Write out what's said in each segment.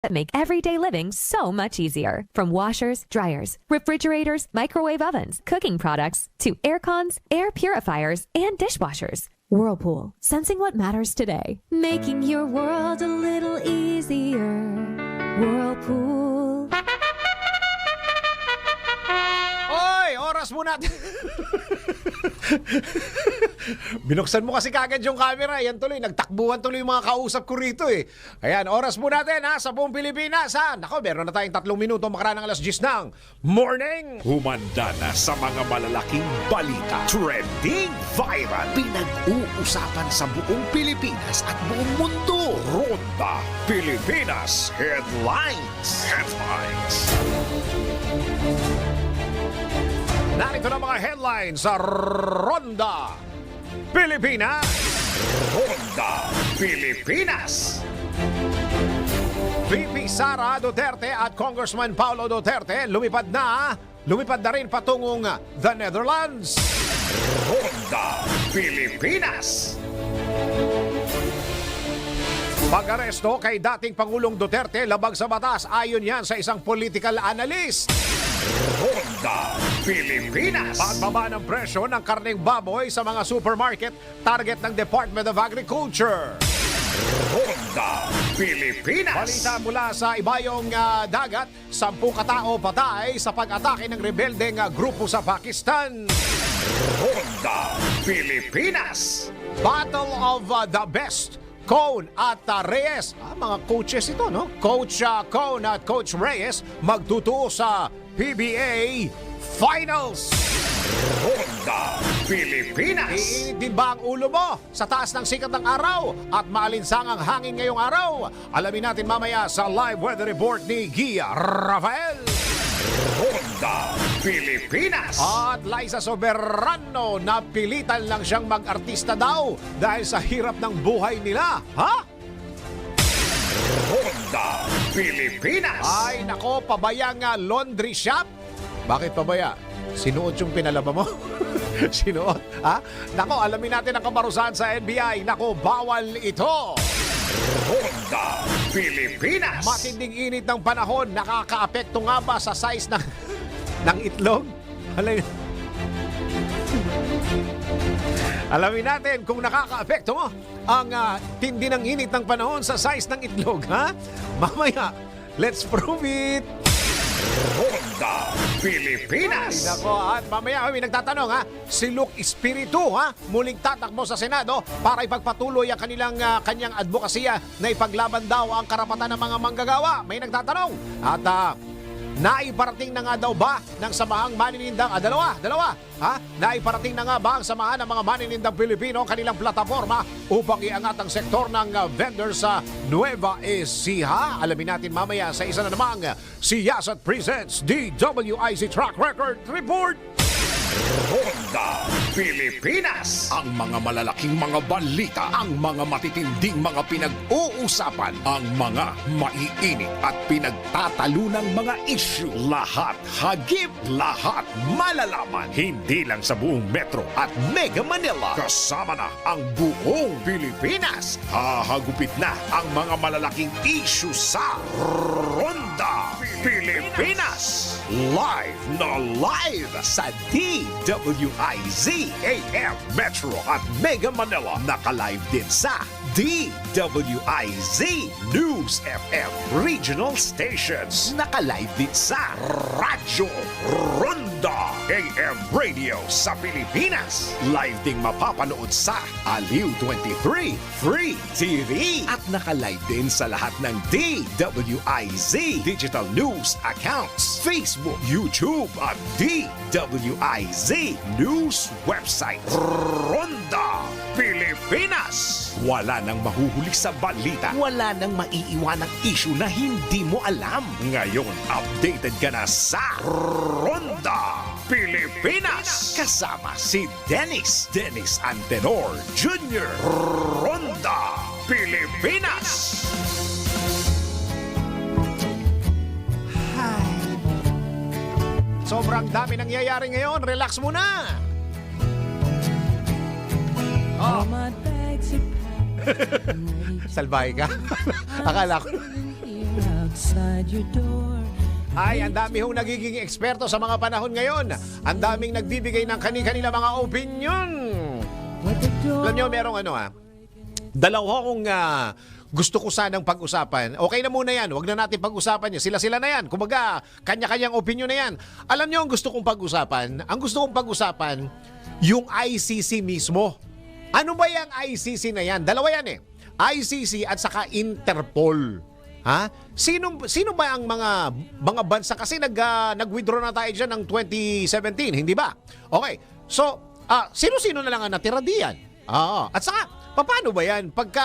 that make everyday living so much easier. From washers, dryers, refrigerators, microwave ovens, cooking products, to air cons, air purifiers, and dishwashers. Whirlpool, sensing what matters today. Making your world a little easier. Whirlpool. Oy, oras mo natin. Binuksan mo kasi kagad yung camera. Yan tuloy, nagtakbuhan tuloy yung mga kausap ko rito eh. Ayan, oras mo natin ha, sa buong Pilipinas ha. Nako, meron na tayong 3 minuto makaraan ng alas 10 ng morning. Humanda na sa mga malalaking balita. Trending viral. Pinag-uusapan sa buong Pilipinas at buong mundo. Ronda Pilipinas Headlines. Narito na mga headlines sa Ronda Pilipinas. Ronda Pilipinas. VP Sara Duterte at Congressman Paulo Duterte lumipad na rin patungong the Netherlands. Ronda Pilipinas. Pag-aresto kay dating Pangulong Duterte labag sa batas ayon yan sa isang political analyst. Ronda Pilipinas. Pagbaba ng presyo ng karneng baboy sa mga supermarket, target ng Department of Agriculture. Ronda Pilipinas. Balita mula sa ibayong dagat, 10 katao patay sa pag-atake ng rebeldeng grupo sa Pakistan. Ronda Pilipinas. Battle of the Best. Cone at Reyes. Mga coaches ito, no? Coach Cone at Coach Reyes magtutuo sa PBA Finals. Ronda Pilipinas. Iinit din ba ang ulo mo sa taas ng sikat ng araw at maalinsangang hangin ngayong araw? Alamin natin mamaya sa live weather report ni Gia Rafael. Ronda Pilipinas. At Liza Soberano, napilitan lang siyang mag-artista daw dahil sa hirap ng buhay nila. Ha? Ronda Pilipinas. Ay nako, pabayang laundry shop. Bakit pabaya? Sinuot yung pinalaba mo? Sinuot? Ha? Nako, alamin natin ang kabarusahan sa NBI. Nako, bawal ito. Ronda Pilipinas. Matinding init ng panahon, nakakaapekto nga ba sa size ng itlog? Alamin natin kung nakakaapekto mo ang tindi ng init ng panahon sa size ng itlog, ha? Mamaya, let's prove it! Ronda Pilipinas. Ay, nako, at mamaya kami nagtatanong ha, si Luke Espiritu ha, muling tatakbo sa Senado para ipagpatuloy ang kanyang advokasya na ipaglaban daw ang karapatan ng mga manggagawa. May nagtatanong at naiparating na nga daw ba ng samahang maninindang dalawa ha? Naiparating na nga ba ang samahan ng mga maninindang Pilipino kanilang plataforma upang iangat ang sektor ng vendors sa Nueva Ecija? Alamin natin mamaya sa isa na namang si Yasat Presents DWIZ Track Record Report. Ronda Pilipinas. Ang mga malalaking mga balita, ang mga matitinding mga pinag-uusapan, ang mga maiinit at pinagtatalunang mga issue. Lahat hagip, lahat malalaman. Hindi lang sa buong Metro at Mega Manila. Kasama na ang buong Pilipinas. Hahagupit na ang mga malalaking issue sa Ronda Pilipinas. Live na live sa DWIZ AM Metro at Mega Manila. Naka-live din sa DWIZ News FM Regional Stations. Naka-live din sa Radyo Ronda AM Radio sa Pilipinas. Live ding mapapanood sa Aliw 23 Free TV. At naka-live din sa lahat ng DWIZ Digital News accounts, Facebook, YouTube at DWIZ News website. Ronda Pilipinas. Wala nang mahuhuli sa balita. Wala nang maiiwanang issue na hindi mo alam. Ngayon, updated ka na sa Ronda Pilipinas. Kasama si Dennis Antenor Jr. Ronda Pilipinas. Sobrang dami nangyayari ngayon. Relax muna. Oh. Salbahe ka? Akala ko. outside your door. Ay, ang dami hong nagiging eksperto sa mga panahon ngayon. Ang daming nagbibigay ng kani-kanila mga opinion. But the door Alam nyo, merong dalawa kong gusto ko sanang pag-usapan. Okay na muna yan. Huwag na natin pag-usapan yan. Sila-sila na yan. Kumbaga, kanya-kanyang opinion na yan. Alam nyo ang gusto kong pag-usapan? Ang gusto kong pag-usapan, yung ICC mismo. Ano ba yung ICC na yan? Dalawa yan eh. ICC at saka Interpol. Ha? Sino ba ang mga bansa? Kasi nag-withdraw na tayo dyan ng 2017, hindi ba? Okay. So, sino-sino na lang ang natira diyan? At saka, paano ba yan? Pagka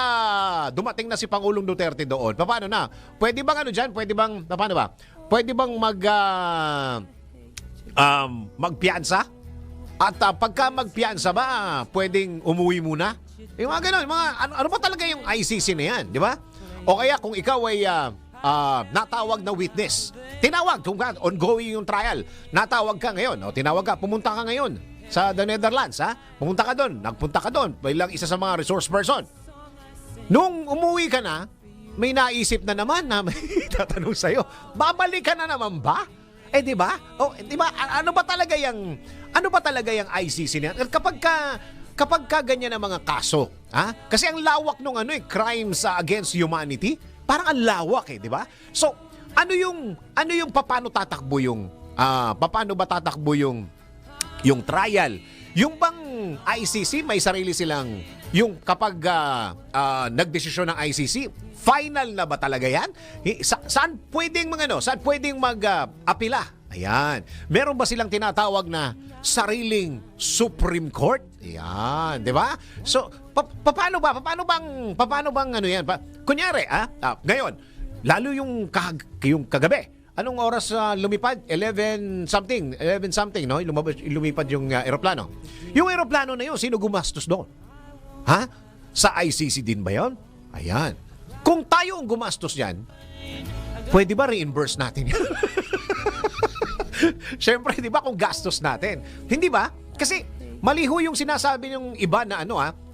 dumating na si Pangulong Duterte doon, paano na? Pwede bang dyan? Pwede bang, paano ba? Pwede bang magpiansa? At pagka magpiansa ba, pwedeng umuwi muna? Yung mga ganun, ano ba talaga yung ICC na yan? Di ba? O kaya kung ikaw ay natawag na witness, tinawag, kung ongoing yung trial, natawag ka ngayon, tinawag ka, pumunta ka ngayon sa the Netherlands, ha? Pumunta ka doon, nagpunta ka doon, bilang isa sa mga resource person. Nung umuwi ka na, may naisip na naman na may tatanong sa'yo, babalik ka na naman ba? Di ba? Di ba? Ano ba talaga yung ICC niya? Kapag ganyan ang mga kaso, ha? Kasi ang lawak nung crimes against humanity, parang ang lawak di ba? So, ano yung paano tatakbo yung paano ba tatakbo yung trial? Yung bang ICC may sarili silang yung kapag nagdesisyon ng ICC, final na ba talaga yan? Saan pwedeng mag-apila? Ayan. Meron ba silang tinatawag na sariling Supreme Court? Ayan, 'di ba? So, paano bang yan? Kunyari, ngayon, lalo yung kagabi. Anong oras lumipad? 11 something, no? Lumipad yung eroplano. Yung eroplano na yun, sino gumastos doon? Ha? Sa ICC din ba yun? Ayan. Kung tayo ang gumastos yan, pwede ba reimburse natin yan? Siyempre, di ba, kung gastos natin. Hindi ba? Kasi maliho yung sinasabi ng iba na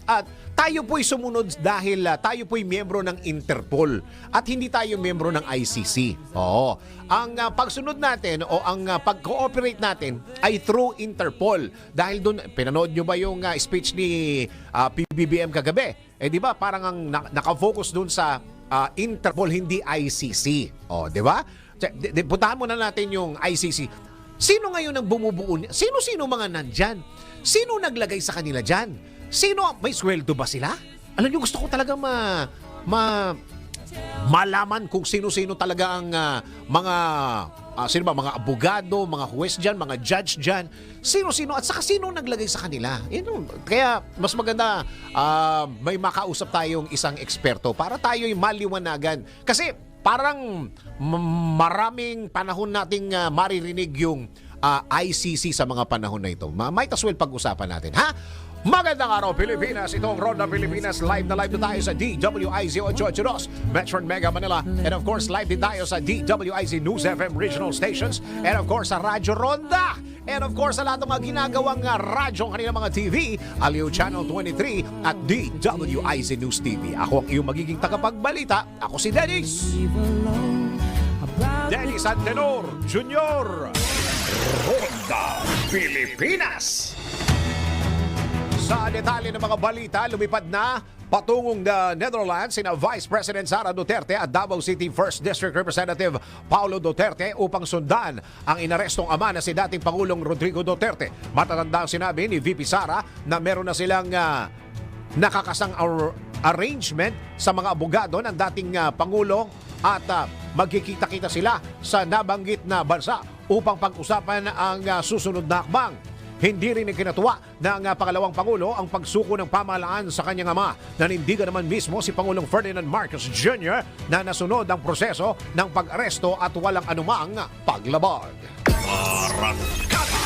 at tayo po'y sumunod dahil tayo po'y miyembro ng Interpol at hindi tayo miyembro ng ICC. Oo. Ang pagsunod natin o ang pag-cooperate natin ay through Interpol. Dahil doon, pinanood nyo ba yung speech ni PBBM kagabi? Di ba, parang ang nakafocus doon sa Interpol, hindi ICC. Di ba? Puntahan muna natin yung ICC. Sino ngayon ang bumubuo niya? Sino-sino mga nandyan? Sino naglagay sa kanila dyan? Sino? May sweldo ba sila? Alam niyo, gusto ko talaga malaman kung sino-sino talaga ang mga abogado, mga huwes dyan, mga judge dyan. Sino-sino at saka sino naglagay sa kanila. Kaya mas maganda may makausap tayong isang eksperto para tayo'y maliwanagan. Kasi parang maraming panahon nating maririnig yung ICC sa mga panahon na ito. Might as well pag-usapan natin, ha? Magandang araw, Pilipinas. Ito ang Ronda Pilipinas. Live na tayo sa DWIZ 882, Metro Mega Manila. And of course, live din tayo sa DWIZ News FM regional stations. And of course, sa Radyo Ronda. And of course, sa lahat ng mga ginagawang radyo, kanilang mga TV, Aliw Channel 23 at DWIZ News TV. Ako ang iyong magiging tagapagbalita. Ako si Dennis. Dennis Antenor Jr. Ronda Pilipinas. Sa detalye ng mga balita, lumipad na patungong Netherlands sina Vice President Sara Duterte at Davao City 1st District Representative Paulo Duterte upang sundan ang inarestong ama na si dating Pangulong Rodrigo Duterte. Matatanda ang sinabi ni VP Sara na meron na silang nakakasang arrangement sa mga abogado ng dating Pangulo at magkikita-kita sila sa nabanggit na bansa upang pag-usapan ang susunod na hakbang. Hindi rin ikinatuwa ng pangalawang Pangulo ang pagsuko ng pamahalaan sa kanyang ama. Nanindigan naman mismo si Pangulong Ferdinand Marcos Jr. na nasunod ang proseso ng pag-aresto at walang anumang paglabag. Arangkada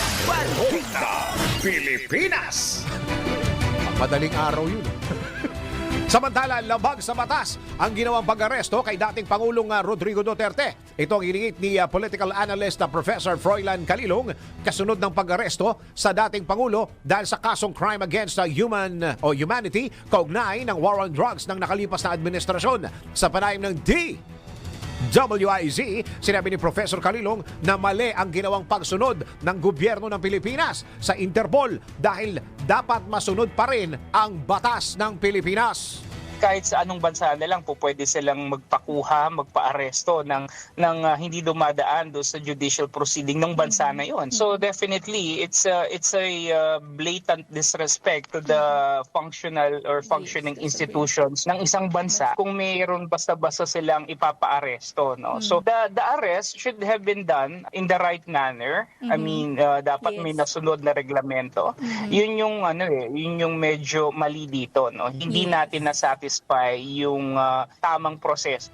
Ronda Pilipinas. Madaling araw yun. Samantala, labag sa batas ang ginawang pag-aresto kay dating Pangulong Rodrigo Duterte. Ito ang iningit ni political analyst Professor Froilan Calilong kasunod ng pag-aresto sa dating Pangulo dahil sa kasong crime against humanity kaugnay ng war on drugs ng nakalipas na administrasyon sa panayam ng WIZ, sinabi ni Professor Calilong na mali ang ginawang pagsunod ng gobyerno ng Pilipinas sa Interpol dahil dapat masunod pa rin ang batas ng Pilipinas. Kahit sa anong bansa na lang po pwede silang magpakuha, magpaaresto ng hindi dumadaan do sa judicial proceeding ng bansa na yon. So definitely it's a blatant disrespect to the functional or functioning institutions ng isang bansa kung mayroon basta-basta silang ipapaaresto, no. So the arrest should have been done in the right manner. I mean, dapat may nasunod na reglamento. Yun yung medyo mali dito, no. Hindi natin nasatisfy yung tamang proseso.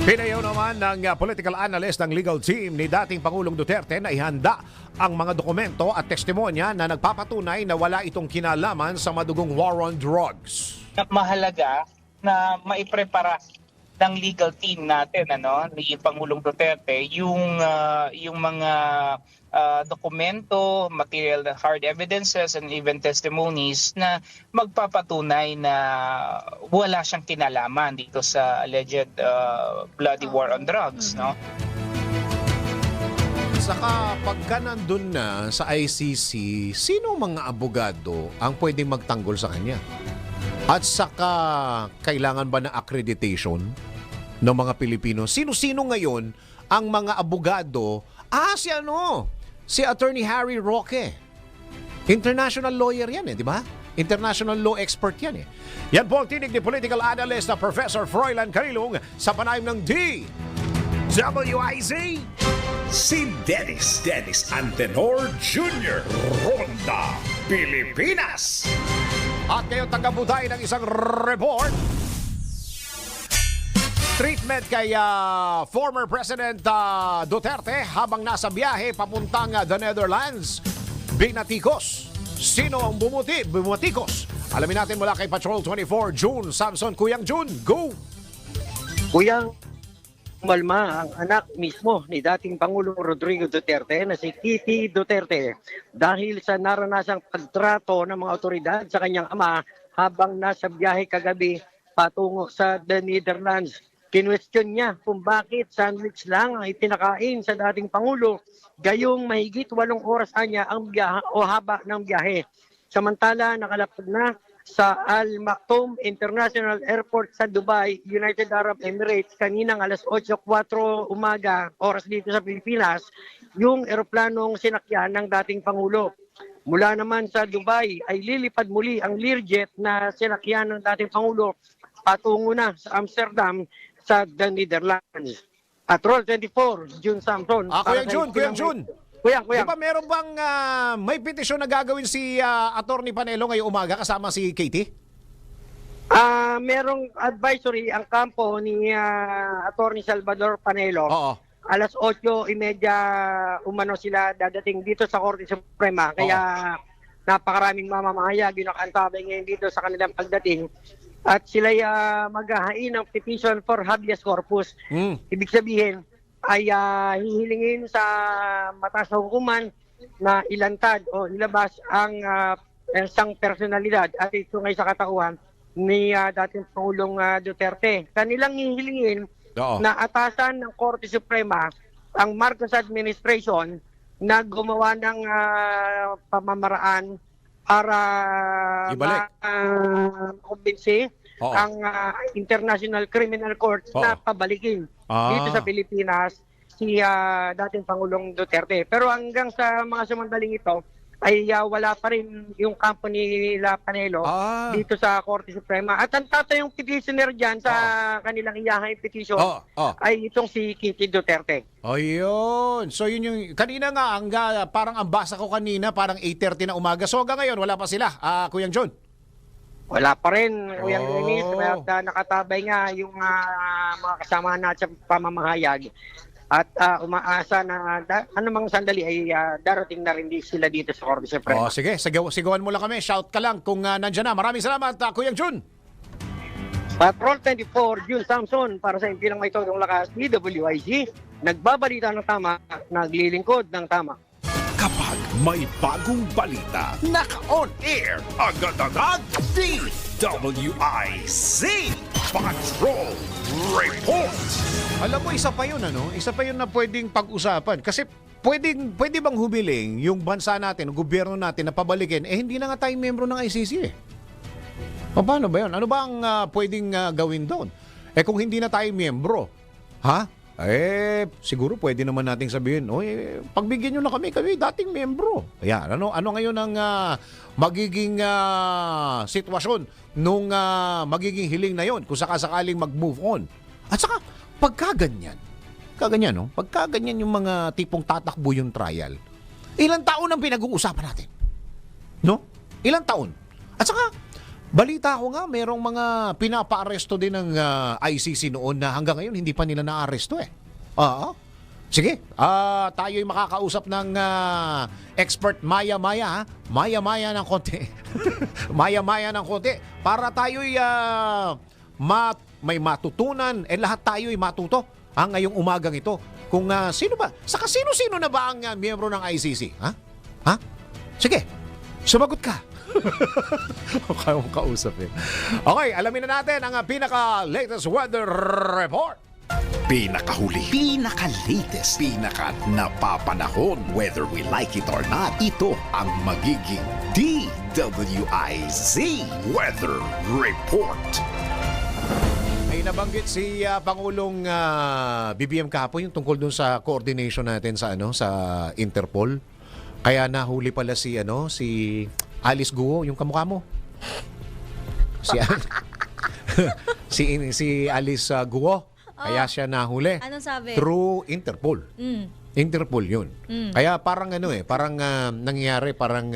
Pinayaw naman ng political analyst ng legal team ni dating Pangulong Duterte na ihanda ang mga dokumento at testimonya na nagpapatunay na wala itong kinalaman sa madugong war on drugs. Mahalaga na maiprepara ng legal team natin, ni Pangulong Duterte, yung mga dokumento, material, hard evidences, and even testimonies na magpapatunay na wala siyang kinalaman dito sa alleged bloody war on drugs, no? Saka pagka nandun na sa ICC, sino mga abogado ang pwedeng magtanggol sa kanya? At saka kailangan ba ng accreditation ng mga Pilipino? Sino-sino ngayon ang mga abogado? Si Attorney Harry Roque. International lawyer yan di ba? International law expert yan Yan po ang tinig ni political analyst na Professor Froilan Calilong sa panayam ng DWIZ. Si Dennis Antenor Jr. Ronda, Pilipinas. At ngayon tanggap po tayo ng isang report. Treatment kay former President Duterte habang nasa biyahe papuntang the Netherlands. Binatikos. Sino ang bumatikos? Alamin natin mula kay Patrol 24, June Samson. Kuyang June, go! Kuyang Malma ang anak mismo ni dating Pangulong Rodrigo Duterte na si Titi Duterte dahil sa naranasang pagtrato ng mga otoridad sa kanyang ama habang nasa biyahe kagabi patungo sa the Netherlands. Kinwestiyon niya kung bakit sandwich lang ang itinakain sa dating Pangulo, gayong mahigit 8 oras niya ang biyahe o haba ng biyahe. Samantala, nakalapag na sa Al Maktoum International Airport sa Dubai, United Arab Emirates, kaninang alas 8:04 umaga, oras dito sa Pilipinas, yung eroplanong sinakyan ng dating Pangulo. Mula naman sa Dubai ay lilipad muli ang Learjet na sinakyan ng dating Pangulo patungo na sa Amsterdam sa the Netherlands. At Roll 24, June Samson. Kuyang June. Kuya. Di ba meron bang may petisyon na gagawin si Atty. Panelo ngayong umaga kasama si Katie? Merong advisory ang kampo ni Atty. Salvador Panelo. Oo. Alas 8:30 umano sila dadating dito sa Korte Suprema. Kaya napakaraming mamamahayag yung nakaantabay ngayon dito sa kanilang pagdating. At sila'y maghahain ng petition for habeas corpus. Ibig sabihin ay hihilingin sa mataas na hukuman na ilantad o ilabas ang isang personalidad at ito ngay sa katauhan ni dating Pangulong Duterte. Kanilang hihilingin na atasan ng Korte Suprema ang Marcos administration na gumawa ng pamamaraan para makumbinsi ang International Criminal Court na pabalikin dito sa Pilipinas si dating Pangulong Duterte. Pero hanggang sa mga samandaling ito ay wala pa rin yung kampo ni Panelo dito sa Korte Suprema. At ang tatayong petitioner dyan sa kanilang iyahay petition ay itong si Kitty Duterte. Ayun. So yun yung, kanina nga, parang ang basa ko kanina, parang 8:30 na umaga. So hanggang ngayon, wala pa sila, Kuyang John? Wala pa rin, Kuyang Dennis. Nakatabay nga yung mga kasama natin sa pamamahayag. At umaasa na anumang sandali ay darating na rin sila dito sa Korte Suprema. Sige, sigawan mo lang kami. Shout ka lang kung nandyan na. Maraming salamat, Kuyang Jun. Patrol 24, June Samson, para sa impilang may todong lakas, DWIZ, nagbabalita ng tama, naglilingkod ng tama. Kapag may bagong balita, naka-on air, agad-agad, DWIZ. Patrol Report. Alam mo, isa pa yun, ano? Isa pa yun na pwedeng pag-usapan. Kasi pwede bang humiling yung bansa natin, yung gobyerno natin na pabalikin, hindi na nga tayo membro ng ICC eh. O, paano ba yun? Ano ba ang pwedeng gawin doon? Kung hindi na tayo membro, ha? Siguro pwede naman nating sabihin, pagbigyan nyo na kami dating membro. Ayan, ano ngayon ang magiging sitwasyon nung magiging hiling na yon kung sakasakaling mag-move on. At saka, pagkaganyan, no? Pagkaganyan yung mga tipong tatakbo yung trial, ilang taon ang pinag-uusapan natin? No? Ilang taon? At saka, balita ko nga, merong mga pinapa-aresto din ng ICC noon na hanggang ngayon hindi pa nila na-aresto eh. Sige, tayo'y makakausap ng expert Maya-Maya, ha? Maya-Maya ng konti. Maya-Maya ng konti. Para tayo'y may matutunan, lahat tayo'y matuto ngayong umagang ito. Kung sino ba, saka sino-sino na ba ang miyembro ng ICC? Ha? Sige, sumagot ka. Kaya mong kausap eh. Okay, alamin na natin ang pinaka-latest weather report. Pinakahuli, pinaka-latest, pinaka-napapanahon. Whether we like it or not, ito ang magiging DWIZ Weather Report. May nabanggit si Pangulong BBM kahapon yung tungkol dun sa coordination natin sa sa Interpol. Kaya nahuli pala si Alice Guo, yung kamukha mo. Si Alice Guo. Kaya siya nahuli. Anong sabi? Through Interpol. Interpol yun. Kaya parang nangyayari, parang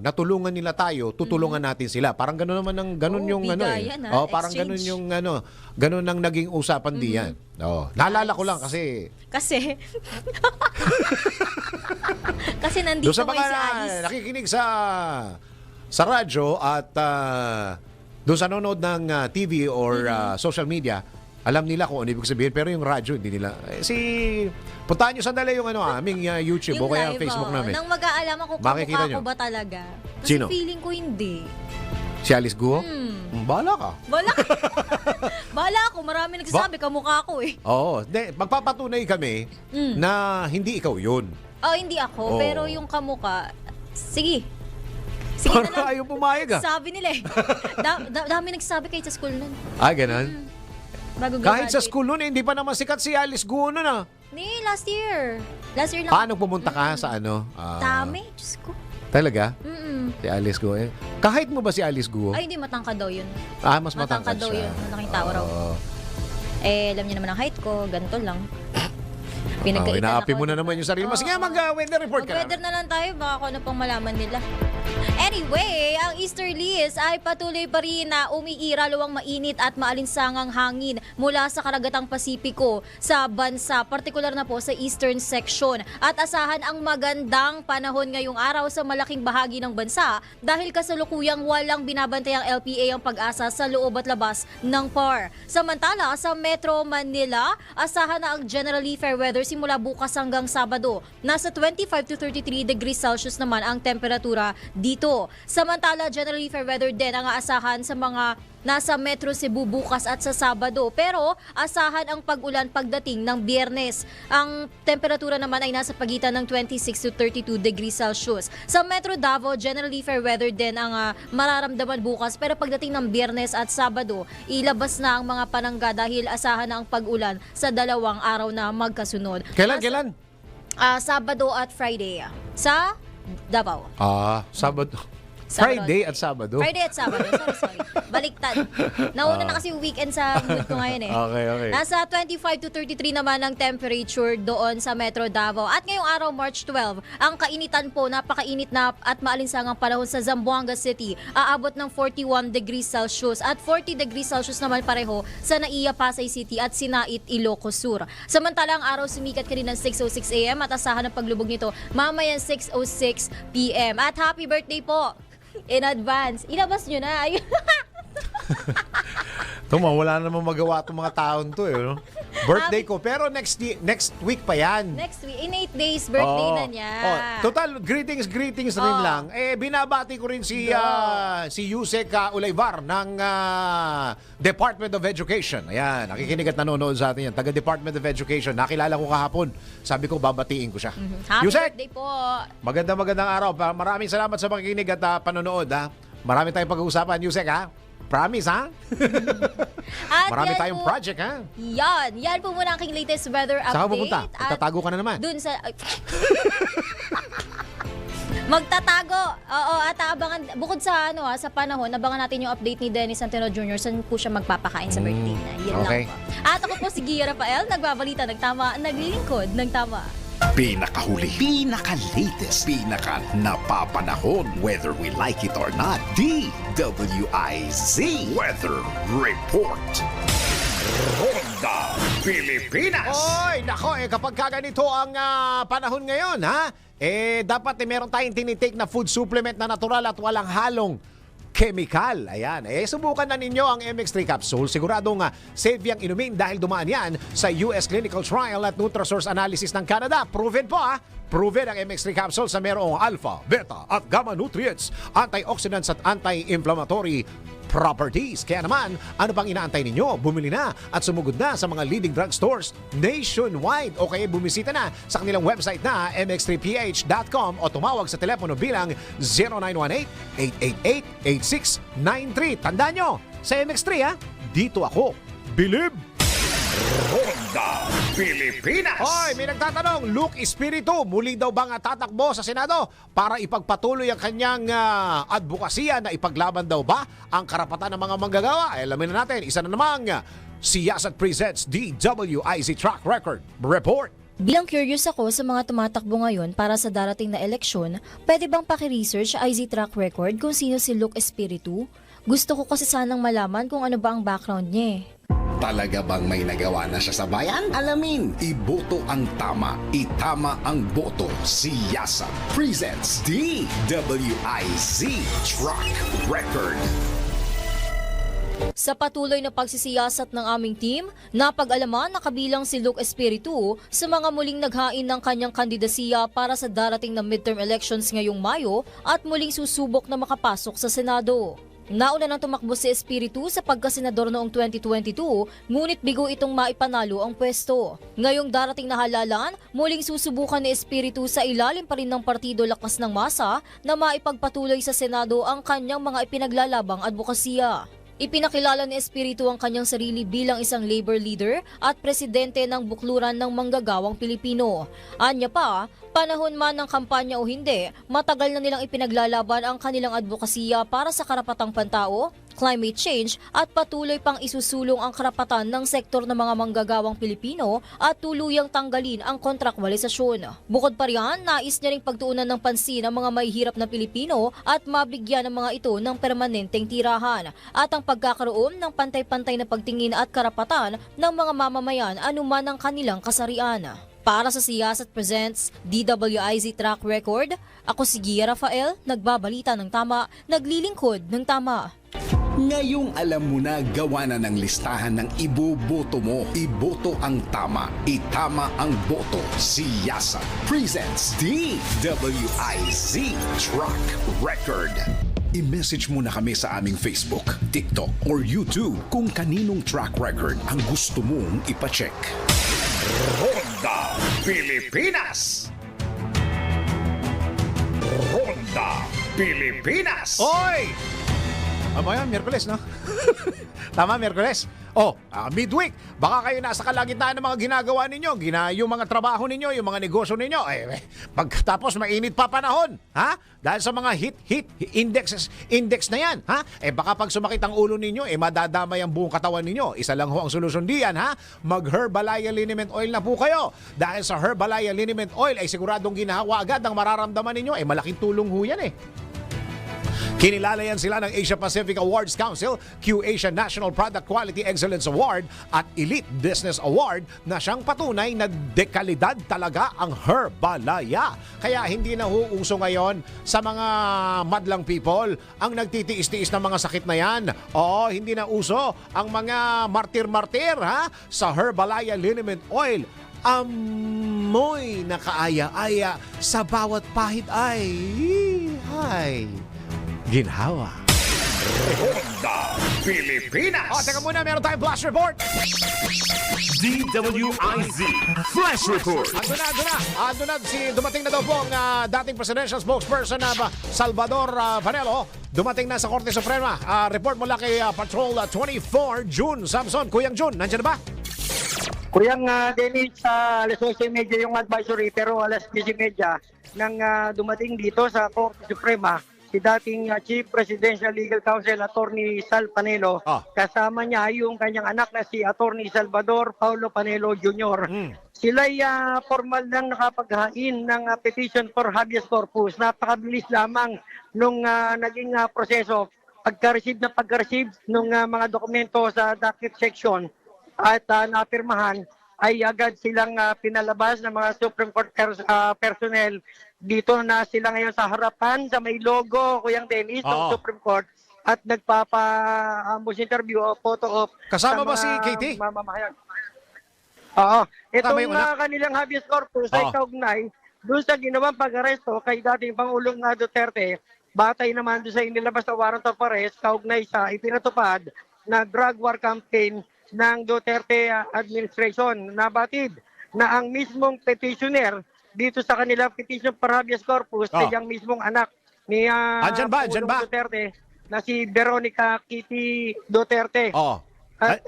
natulungan nila tayo, tutulungan natin sila. Parang gano'n naman yung bigayan, parang gano'n yung gano'n ang naging usapan diyan. Naalala ko lang kasi Kasi nandito doon sa mga si Alice. nakikinig sa radyo at doon sa nanonood ng TV or social media, alam nila kung ano ibig sabihin, pero yung radyo hindi nila. Puntahan nyo sandali yung aming YouTube o kaya live, Facebook namin. Nang mag-aalam ako Makikita kamukha nyo. ko ba talaga. Kasi Sino? feeling ko hindi. Si Alice Guo? Bahala ka. Bahala ako. Marami nagsasabi kamukha ko eh. Oo. Magpapatunay kami na hindi ikaw yun. Hindi ako. Oo. Pero yung kamukha, sige. Sige na lang. Parang ayaw pumayag Sabi nila eh. Dami nagsasabi kahit sa school nun. Ganon. Bago Kahit sa graduate. school nun, hindi pa naman sikat si Alice Guo nun Last year. Last year lang. Paano pumunta ka sa Dami. Diyos ko. Talaga? Mm-mm. Si Alice Guo. Kahit mo ba si Alice Guo? Ay, hindi. Matangkad daw yun. Mas matangkad daw siya. yun. Malaking tao raw. Oo. Alam niyo naman ang height ko. Ganito lang. Inaapi mo na naman yung sarili mo. Sige, mag-weather report ka Mag-weather na lang tayo. Baka kung ano pang malaman nila. Anyway, ang easterlies ay patuloy pa rin na umiira luwang mainit at maalinsangang hangin mula sa karagatang Pasipiko sa bansa, partikular na po sa eastern section. At asahan ang magandang panahon ngayong araw sa malaking bahagi ng bansa dahil kasalukuyang walang binabantayang LPA ang Pag-asa sa loob at labas ng PAR. Samantala, sa Metro Manila, asahan na ang generally fair weather simula bukas hanggang Sabado. Nasa 25 to 33 degrees Celsius naman ang temperatura dito. Samantala, generally fair weather din ang aasahan sa mga nasa Metro Cebu bukas at sa Sabado. Pero asahan ang pag-ulan pagdating ng Biyernes. Ang temperatura naman ay nasa pagitan ng 26 to 32 degrees Celsius. Sa Metro Davao, generally fair weather din ang mararamdaman bukas. Pero pagdating ng Biyernes at Sabado, ilabas na ang mga panangga dahil asahan na ang pag-ulan sa 2 araw na magkasunod. Kailan? Sabado at Friday. Sa Davao. Sabado. Friday at Sabado. Friday at Sabado. Sorry. Baliktad. Nauna na kasi yung weekend sa mood ko ngayon eh. Okay. Nasa 25 to 33 naman ang temperature doon sa Metro Davao. At ngayong araw, March 12, ang kainitan po, napakainit na at maalinsangang panahon sa Zamboanga City. Aabot ng 41 degrees Celsius at 40 degrees Celsius naman pareho sa Naiya, Pasay City at Sinait, Ilocos Sur. Samantala, ang araw sumikat kanina ng 6:06 a.m. at asahan ang paglubog nito mamayang 6:06 p.m. At happy birthday po in advance. Ilabas nyo na. Wala namang magawa itong mga taon to eh. No? Birthday ko. Pero next week pa yan. Next week, in 8 days, birthday na niya. Total, greetings rin lang. Binabati ko rin si Yusek Ulayvar ng Department of Education. Ayan, nakikinig at nanonood sa atin yan. Taga Department of Education. Nakilala ko kahapon. Sabi ko, babatiin ko siya. Happy Yusek, birthday po. magandang araw. Maraming salamat sa pakikinig at panonood. Marami tayong pag-uusapan, Yusek, ha? Promise, ha? At Marami yan tayong po- project, ha? Yan po muna ang aking latest weather update. Saan ka pupunta? At Tatago ka na naman. dun sa... Magtatago. Oo, at abangan, bukod sa sa panahon, abangan natin yung update ni Dennis Santino Jr. Saan po siya magpapakain sa birthday na. Yun okay. lang po. At ako po si Gia Rafael, nagbabalita ng tama, naglilingkod ng tama. Pinakahuli, pinaka-latest, pinaka-napapanahon, whether we like it or not, DWIZ Weather Report. Ronda Pilipinas. Oy, nako, kapag kaganito ang panahon ngayon, ha? Dapat meron tayong tinitake na food supplement na natural at walang halong chemical. Ayan. Subukan na ninyo ang MX3 capsule. Siguradong safe yang inumin dahil dumaan yan sa US clinical trial at Nutrasource analysis ng Canada. Proven po, Proven ang MX3 capsule sa merong alpha, beta at gamma nutrients, antioxidants at anti-inflammatory properties. Kaya naman, ano pang inaantay ninyo? Bumili na at sumugod na sa mga leading drugstores nationwide o kaya bumisita na sa kanilang website na mx3ph.com o tumawag sa telepono bilang 0918-888-8693. Tandaan nyo, sa MX3 dito ako. Bilib! Ronda Pilipinas. Hoy, may nagtatanong, Luke Espiritu, muli daw bang tatakbo sa Senado para ipagpatuloy ang kanyang advokasya na ipaglaban daw ba ang karapatan ng mga manggagawa? Alamin na natin, isa na namang Siyasat Presents DWIZ Track Record Report. Bilang curious ako sa mga tumatakbo ngayon para sa darating na eleksyon, pwede bang paki-research sa IZ Track Record kung sino si Luke Espiritu? Gusto ko kasi sanang malaman kung ano ba ang background niya. Talaga bang may nagawa na siya sa bayan? Alamin, iboto ang tama, itama ang boto. Siyasat presents DWIZ Track Record. Sa patuloy na pagsisiyasat ng aming team, napag-alaman na kabilang si Luke Espiritu sa mga muling naghain ng kanyang kandidasiya para sa darating na midterm elections ngayong Mayo at muling susubok na makapasok sa Senado. Nauna nang tumakbo si Espiritu sa pagkasenador noong 2022, ngunit bigo itong maipanalo ang pwesto. Ngayong darating na halalan, muling susubukan ni Espiritu sa ilalim pa rin ng Partido Lakas ng Masa na maipagpatuloy sa Senado ang kanyang mga ipinaglalabang advokasya. Ipinakilala ni Espiritu ang kanyang sarili bilang isang labor leader at presidente ng Bukluran ng Manggagawang Pilipino. Anya pa, panahon man ng kampanya o hindi, matagal na nilang ipinaglalaban ang kanilang advokasya para sa karapatang pantao, climate change at patuloy pang isusulong ang karapatan ng sektor ng mga manggagawang Pilipino at tuluyang tanggalin ang kontrakwalisasyon. Bukod pa riyan, nais niya ring pagtuunan ng pansin ang mga mahihirap na Pilipino at mabigyan ng mga ito ng permanenteng tirahan at ang pagkakaroon ng pantay-pantay na pagtingin at karapatan ng mga mamamayan anuman ang kanilang kasarian. Para sa Siyasat Presents DWIZ Track Record, ako si Gia Rafael, nagbabalita ng tama, naglilingkod ng tama. Ngayong alam mo na, gawa na ng listahan ng iboboto mo. Iboto ang tama, itama ang boto. Siyasat presents DWIZ Track Record. I-message mo na kami sa aming Facebook, TikTok, or YouTube kung kaninong track record ang gusto mong ipacheck. Ronda Pilipinas! Ronda Pilipinas! Oy! Ano yan? Miyerkules, no? Tama, Miyerkules. Midweek. Baka kayo nasa kalagitnaan ng mga ginagawa ninyo, yung mga trabaho ninyo, yung mga negosyo ninyo. Pagkatapos mainit pa panahon, ha? Dahil sa mga heat index na yan, ha? Baka pag sumakit ang ulo ninyo, madadamay ang buong katawan ninyo. Isa lang ho ang solusyon diyan, ha? Mag-Herbalaya Liniment Oil na po kayo. Dahil sa Herbalaya Liniment Oil ay siguradong ginawa agad ang mararamdaman ninyo. Malaking tulong ho yan, Kinilala yan sila ng Asia Pacific Awards Council, Q-Asia National Product Quality Excellence Award at Elite Business Award na siyang patunay na dekalidad talaga ang Herbalaya. Kaya hindi na huuso ngayon sa mga madlang people ang nagtitiis-tiis ng mga sakit na yan. Oo, hindi na uso ang mga martir-martir sa Herbalaya Liniment Oil. Amoy na kaaya-aya sa bawat pahid ay ginhawa. Ronda Pilipinas. Teka muna, meron tayong flash report. DWIZ Flash Report. Ando na. Dumating na daw po ang dating presidential spokesperson na Salvador Panelo. Dumating na sa Korte Suprema. Report mula kay Patrol 24, June Samson. Kuyang June, nandiyan na ba? Kuyang Dennis, alas 11:30 yung advisory pero alas 10:30 nang dumating dito sa Korte Suprema si dating Chief Presidential Legal Counsel Attorney Sal Panelo. Kasama niya yung kanyang anak na si Attorney Salvador Paulo Panelo Jr. Sila'y formal nang nakapaghain ng petition for habeas corpus. Napakabilis lamang nung naging proseso. Pagka-receive nung mga dokumento sa docket section at napirmahan, ay agad silang pinalabas ng mga Supreme Court personnel. Dito na sila ngayon sa harapan sa may logo, Kuyang Dennis, ng Supreme Court at nagpapa-ambush interview o photo op. Kasama ba si Katie? Mamamahayag. Oo. Itong yung anak? kanilang habeas corpus ay kaugnay doon sa ginawang pag-aresto kay dating Pangulong Duterte. Batay naman doon sa inilabas na warrant of arrest kaugnay sa ipinatupad na drug war campaign ng Duterte administration. Nabatid na ang mismong petitioner dito sa kanilang petition for habeas corpus ay ang mismong anak ni Pangulong Duterte na si Veronica Kitty Duterte. At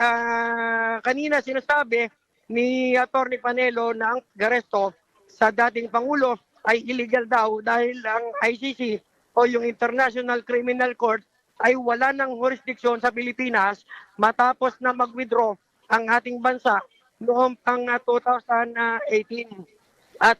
kanina sinasabi ni Atty. Panelo na ang aresto sa dating Pangulo ay illegal daw dahil ang ICC o yung International Criminal Court ay wala ng jurisdiction sa Pilipinas matapos na mag-withdraw ang ating bansa noong pang 2018. At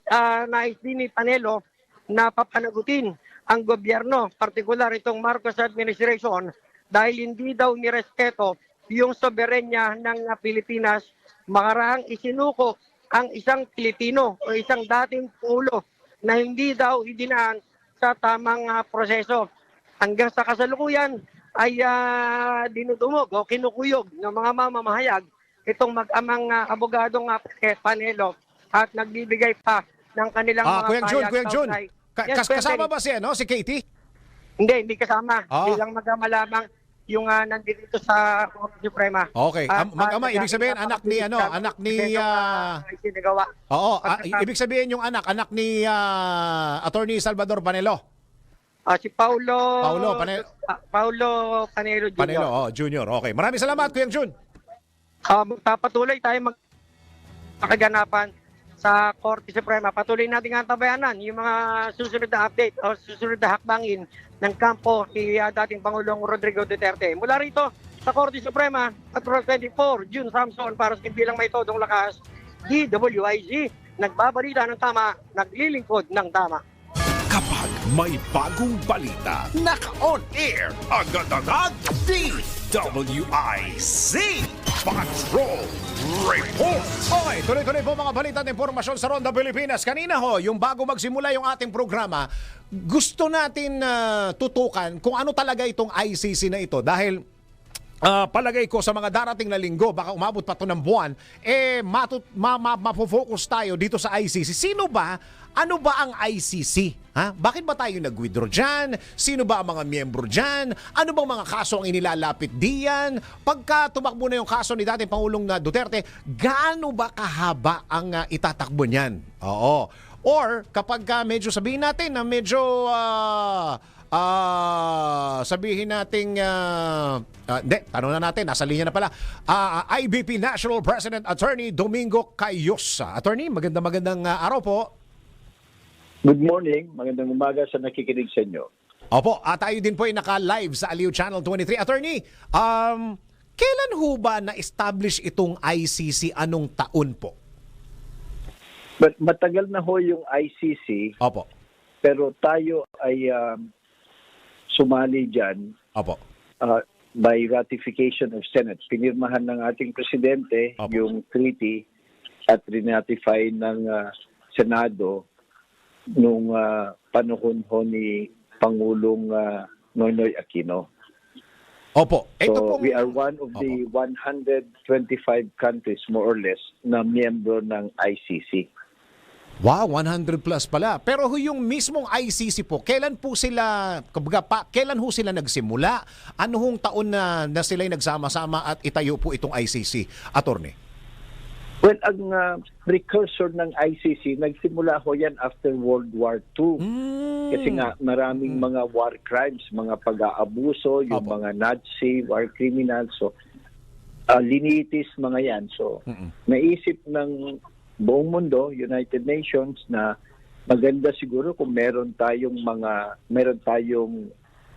nais din ni Panelo na papanagutin ang gobyerno, partikular itong Marcos administration, dahil hindi daw nirespeto yung soberenya ng Pilipinas. Makaraang isinuko ang isang Pilipino o isang dating Pangulo na hindi daw idinaan sa tamang proseso. Hanggang sa kasalukuyan ay dinudumog o kinukuyog ng mga mamamahayag itong mag-amang abogadong Panelo at nagbibigay pa ng kanilang mga Kuyang Jun. Kasama ba si Katie? Hindi kasama. Bilang mag-ama lamang yung nandito sa Korte Suprema. Okay. Mag-ama, ibig sabihin anak ni ibig sabihin yung anak ni Attorney Salvador Panelo. Si Paulo Panelo Jr. Panelo, Jr. Okay. Maraming salamat, Kuyang Jun. Magpapatuloy tayo makaganapan sa Korte Suprema. Patuloy natin ang tabayanan yung mga susunod na update o susunod na hakbangin ng kampo ni dating Pangulong Rodrigo Duterte. Mula rito sa Korte Suprema, Patrol 24, June Samson para sa bilang may todong lakas, DWIZ, nagbabalita ng tama, naglilingkod ng tama. Kapag may bagong balita, naka-on air, agad-agad, DWIZ Patrol Report. Okay, tuloy-tuloy po mga balita at impormasyon sa Ronda Pilipinas. Kanina yung bago magsimula yung ating programa, gusto natin tutukan kung ano talaga itong ICC na ito. Dahil palagay ko sa mga darating na linggo, baka umabot pa ito ng buwan, mapofocus tayo dito sa ICC. Sino ba? Ano ba ang ICC? Bakit ba tayo nag-withdraw dyan? Sino ba ang mga miyembro dyan? Ano bang mga kaso ang inilalapit diyan? Pagka tumakbo na yung kaso ni dating Pangulong Duterte, gaano ba kahaba ang itatakbo niyan? Oo. Or kapag medyo sabihin natin na medyo sabihin nating tanong na natin, nasa linya na pala, IBP National President Attorney Domingo Cayos. Attorney, magandang araw po. Good morning. Magandang umaga sa nakikinig sa inyo. Opo, tayo din po ay naka-live sa Aliw Channel 23. Attorney, kailan ho ba na-establish itong ICC? Anong taon po? But matagal na ho yung ICC. Opo. Pero tayo ay sumali dyan Opo. by ratification of Senate. Pinirmahan ng ating presidente Opo. yung treaty at rinatify ng Senado nung panahon ho ni Pangulong Noynoy Aquino. Opo. Ito So pong... we are one of the 125 countries more or less na miyembro ng ICC. Wow, 100 plus pala. Pero yung mismong ICC po, kailan po sila, kailan ho sila nagsimula? Ano hong taon na sila'y nagsama-sama at itayo po itong ICC, attorney? Well, ang precursor ng ICC, nagsimula ho yan after World War II. Kasi nga maraming mga war crimes, mga pag-aabuso, yung Opo. mga Nazi, war criminals. So, linitis, mga yan. So, naisip ng buong mundo, United Nations, na maganda siguro kung meron tayong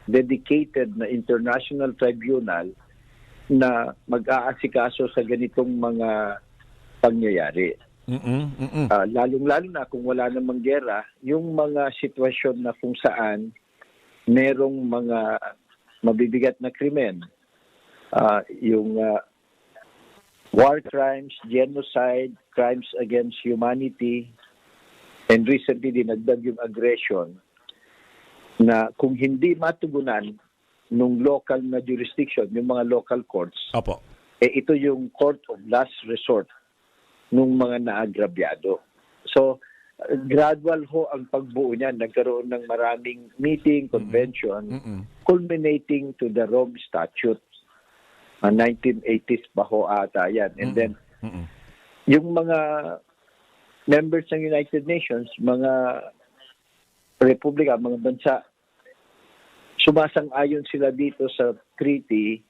dedicated na international tribunal na mag-aasikaso sa ganitong mga pangyayari. Lalong-lalo na kung wala namang gera, yung mga sitwasyon na kung saan merong mga mabibigat na krimen, yung war crimes, genocide, crimes against humanity, and recently dinagdag yung aggression na kung hindi matugunan nung local na jurisdiction, yung mga local courts, Opo. ito yung court of last resort nung mga naagrabyado. So, gradual ho ang pagbuo niyan. Nagkaroon ng maraming meeting, convention, culminating to the Rome Statute. 1980s pa ho ata yan. And then, yung mga members ng United Nations, mga republika, mga bansa, sumasang-ayon sila dito sa treaty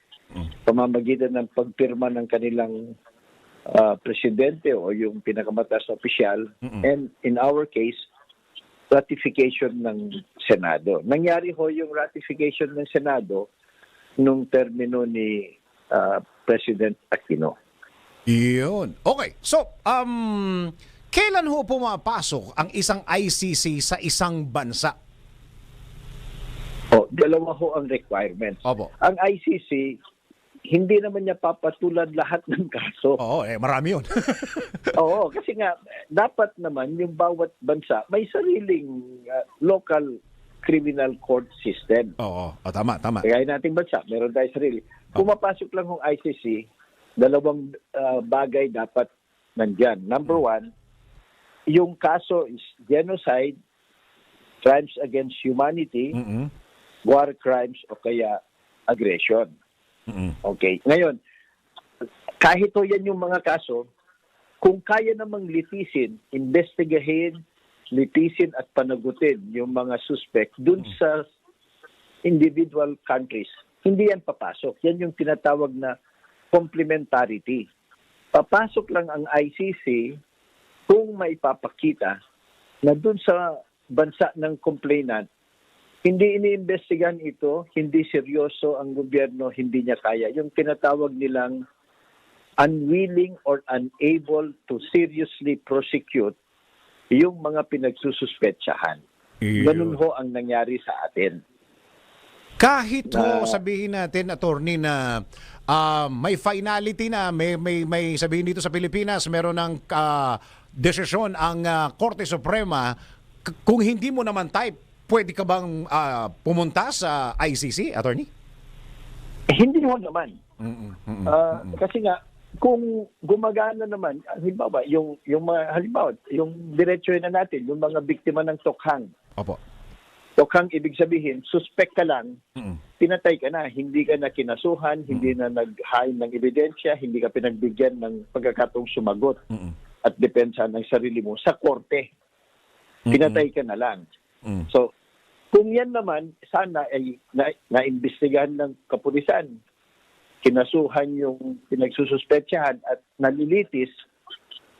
pamamagitan ng pagpirma ng kanilang presidente o yung pinakamataas na opisyal. And in our case, ratification ng Senado. Nangyari ho yung ratification ng Senado nung termino ni President Aquino. Yun. Okay. So, kailan ho pumapasok ang isang ICC sa isang bansa? Dalawa ho ang requirements. Opo. Ang ICC, hindi naman niya papatulan lahat ng kaso. Oo, marami yun. Oo, kasi nga, dapat naman yung bawat bansa may sariling local criminal court system. Oo, tama. Kaya nating bansa, meron tayo sarili. Pumapasok lang ng ICC, dalawang bagay dapat nandyan. Number one, yung kaso is genocide, crimes against humanity, war crimes o kaya aggression. Okay. Ngayon, kahit o yan yung mga kaso, kung kaya namang litisin, investigahin, litisin at panagutin yung mga suspect dun sa individual countries, hindi yan papasok. Yan yung tinatawag na complementarity. Papasok lang ang ICC kung maipapakita na dun sa bansa ng complainant, hindi iniimbestigahan ito, hindi seryoso ang gobyerno, hindi niya kaya. Yung tinatawag nilang unwilling or unable to seriously prosecute yung mga pinagsususpetsahan. Ganun ho ang nangyari sa atin. Kahit ho sabihin natin, attorney, na may finality na, may sabihin dito sa Pilipinas, meron ng desisyon ang Korte Suprema, kung hindi mo naman type, pwede ka bang pumunta sa ICC, attorney? Hindi ho naman. Kasi nga, kung gumagana naman, halimbawa, yung mga, halimbawa, yung diretso na natin, yung mga biktima ng tokhang. Opo. Tokhang, ibig sabihin, suspect ka lang, pinatay ka na, hindi ka na kinasuhan, hindi na nag-hain ng ebidensya, hindi ka pinagbigyan ng pagkakataong sumagot at depensa ng sarili mo sa korte. Pinatay ka na lang. So, kung yan naman, sana ay naimbestigahan ng kapulisan, kinasuhan yung pinagsususpetsahan at nalilitis,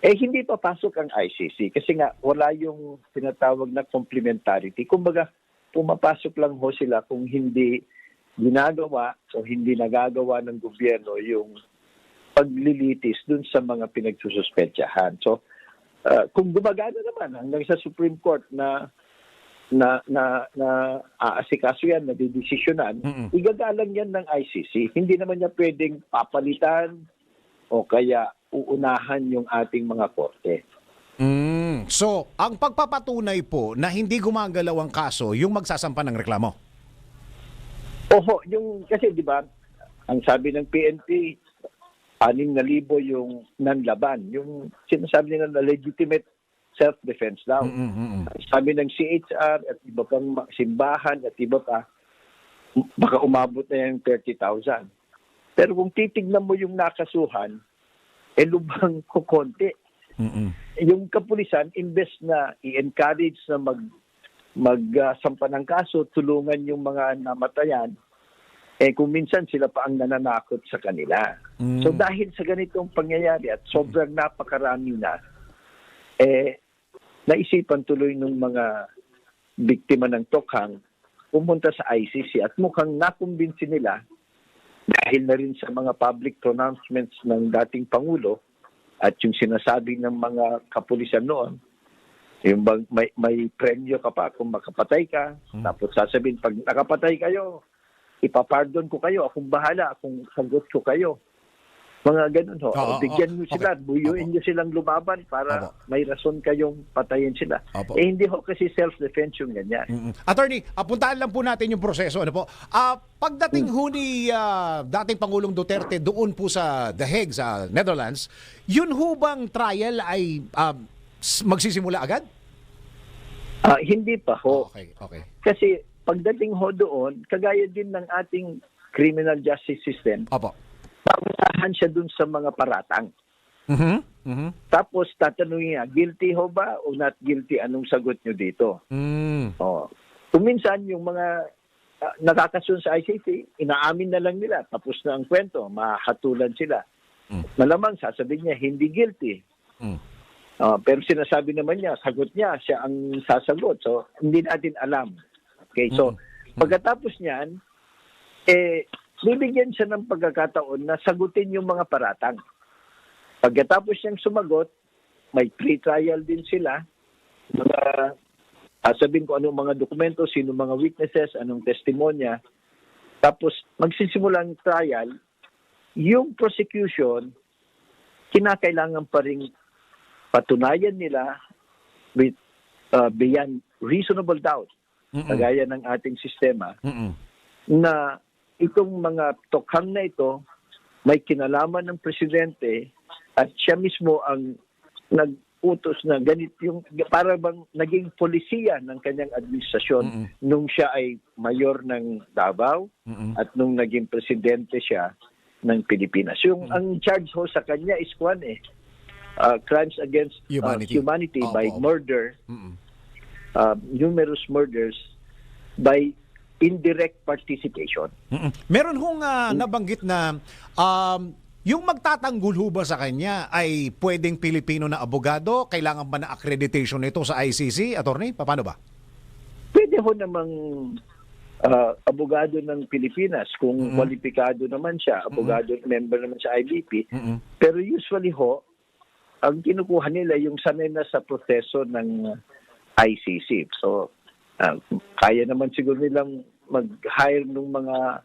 hindi papasok ang ICC kasi nga wala yung tinatawag na complementarity. Kumbaga, pumapasok lang ho sila kung hindi ginagawa o hindi nagagawa ng gobyerno yung paglilitis dun sa mga pinagsususpetsahan. So, kung gumagana naman hanggang sa Supreme Court na na aasikaso yan, na didesisyonan, igagalang yan ng ICC. Hindi naman niya pwedeng papalitan o kaya uunahan yung ating mga korte. So, ang pagpapatunay po na hindi gumagalaw ang kaso, yung magsasampa ng reklamo. Oho, yung kasi 'di ba, ang sabi ng PNP 6,000 yung nanlaban, yung sinasabi nila na legitimate self-defense daw. Sabi ng CHR at iba pang simbahan at iba pa, baka umabot na yung 30,000. Pero kung titignan mo yung nakasuhan, lubang kukonti. Yung kapulisan, imbes na i-encourage na magsampa ng kaso, tulungan yung mga namatayan, kung minsan sila pa ang nananakot sa kanila. So dahil sa ganitong pangyayari at sobrang napakarami na, naisipan tuloy ng mga biktima ng tokhang pumunta sa ICC at mukhang nakumbinsi nila dahil na rin sa mga public pronouncements ng dating Pangulo at yung sinasabi ng mga kapulisan noon, yung may premyo ka pa kung makapatay ka, tapos sasabihin, pag nakapatay kayo, ipapardon ko kayo, akong bahala, akong sagot ko kayo. Mga ganun ho. Bigyan nyo sila, buyuin nyo silang lumaban para may rason kayong patayin sila. Hindi ho kasi self-defense yung ganyan. Attorney, puntaan lang po natin yung proseso. Ano po? Pagdating ho ni dating Pangulong Duterte doon po sa The Hague, sa Netherlands, yun ho bang trial ay magsisimula agad? Hindi pa ho. Okay. Kasi pagdating ho doon, kagaya din ng ating criminal justice system, paunahan siya dun sa mga paratang. Tapos tatanungin niya, guilty ho ba o not guilty? Anong sagot nyo dito? Kung minsan yung mga nakakasun sa ICC, inaamin na lang nila, tapos na ang kwento, mahatulan sila. Malamang sasabihin niya, hindi guilty. Pero sinasabi naman niya, sagot niya, siya ang sasagot. So, hindi natin alam. Okay, so, pagkatapos niyan, bibigyan siya ng pagkakataon na sagutin yung mga paratang. Pagkatapos niyang sumagot, may pre-trial din sila. Sabihin ko anong mga dokumento, sino mga witnesses, anong testimonya. Tapos magsisimula ang trial. Yung prosecution, kinakailangan pa rin patunayan nila with beyond reasonable doubt, kagaya ng ating sistema, na itong mga tokhang na ito may kinalaman ng presidente at siya mismo ang nag-utos na ganit yung para bang naging polisiya ng kanyang administrasyon nung siya ay mayor ng Davao at nung naging presidente siya ng Pilipinas. Yung ang charge ho sa kanya is crimes against humanity by murder, numerous murders by indirect participation. Meron hong nabanggit na yung magtatanggol ho ba sa kanya ay pwedeng Pilipino na abogado? Kailangan ba na accreditation nito sa ICC, attorney? Paano ba? Pwede ho namang abogado ng Pilipinas kung kwalipikado naman siya, abogado, member naman sa IBP. Pero usually ho, ang kinukuha nila yung sanay na sa proseso ng ICC. So, kaya naman siguro nilang mag-hire ng mga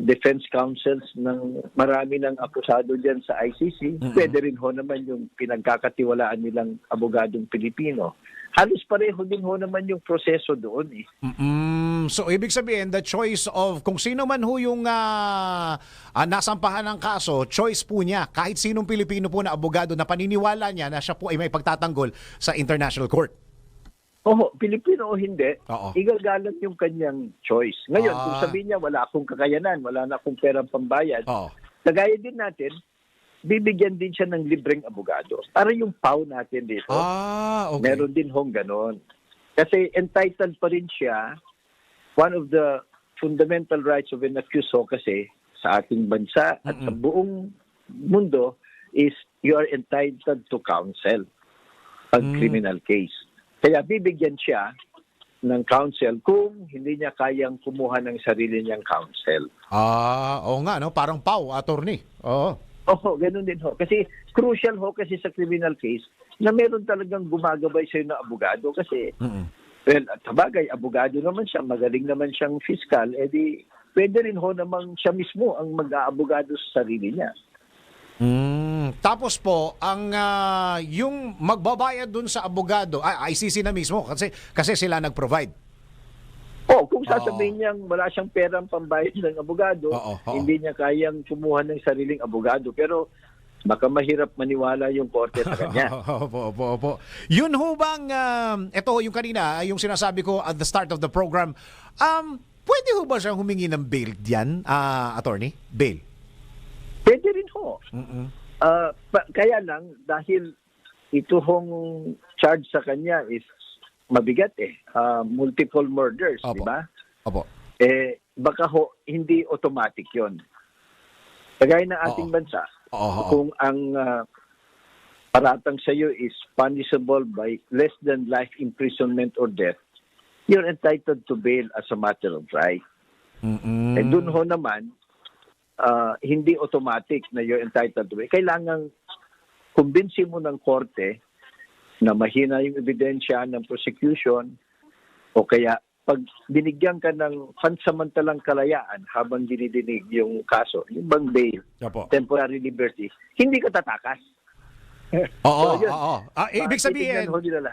defense counsels ng marami ng akusado dyan sa ICC. Pwede rin ho naman yung pinagkakatiwalaan nilang abogadong Pilipino. Halos pareho din ho naman yung proseso doon eh. So, ibig sabihin, the choice of kung sino man ho yung nasampahan ng kaso, choice po niya, kahit sinong Pilipino po na abogado na paniniwala niya na siya po ay may pagtatanggol sa International Court. Pilipino o hindi, igagalang yung kanyang choice. Ngayon, kung sabihin niya, wala akong kakayanan, wala na akong perang pambayad, lagaya din natin, bibigyan din siya ng libreng abogado. Para yung PAW natin dito, meron din hong ganon. Kasi entitled pa rin siya, one of the fundamental rights of an accused kasi sa ating bansa at sa buong mundo is you are entitled to counsel pag criminal case. Kaya bibigyan siya ng counsel kung hindi niya kayang kumuha ng sarili niyang counsel. Oo nga, no? Parang PAW, attorney. Ganun din ho. Kasi crucial ho kasi sa criminal case na meron talagang gumagabay sa'yo na abogado kasi Well, at sabagay, abogado naman siya, magaling naman siyang fiscal, edi pwede rin ho namang siya mismo ang mag-aabogado sa sarili niya. Tapos po, ang yung magbabayad dun sa abogado, ICC na mismo kasi sila nag-provide. Kung sasabihin niyang wala siyang perang pambayad ng abogado, hindi niya kayang kumuha ng sariling abogado. Pero baka mahirap maniwala yung korte sa kanya. Opo. Yun ho bang, ito yung kanina, yung sinasabi ko at the start of the program, pwede ho ba siyang humingi ng bail diyan, attorney? Bail? Pwede rin ho. Kaya lang, dahil ito hong charge sa kanya is mabigat multiple murders, di ba? Opo. Baka ho, hindi automatic yon. Kagaya ng ating bansa, kung ang paratang sa iyo is punishable by less than life imprisonment or death, you're entitled to bail as a matter of right. And dun ho naman, hindi automatic na you're entitled to bail. Kailangan kumbinsin mo ng korte na mahina yung ebidensya ng prosecution o kaya pag binigyan ka ng pansamantalang kalayaan habang dinidinig yung kaso, yung bang bail, temporary liberty, hindi ka tatakas. Oo. yun.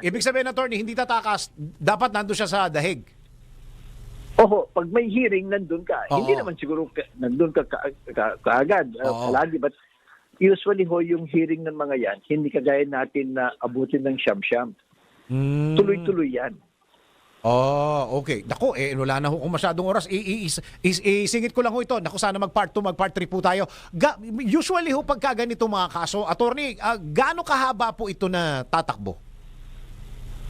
Ibig sabihin, attorney, hindi tatakas, dapat nandun siya sa dahig. Pag may hearing, nandun ka. Hindi naman siguro nandun ka kaagad, palagi, but usually yung hearing ng mga yan, hindi kagaya natin na abutin ng siyam-siyam. Tuloy-tuloy yan. Okay. Naku, wala na ho kung masyadong oras. Isingit ko lang ho ito. Naku, sana mag-part 2, mag-part 3 po tayo. Usually ho, pagka ganito mga kaso, attorney, gaano kahaba po ito na tatakbo?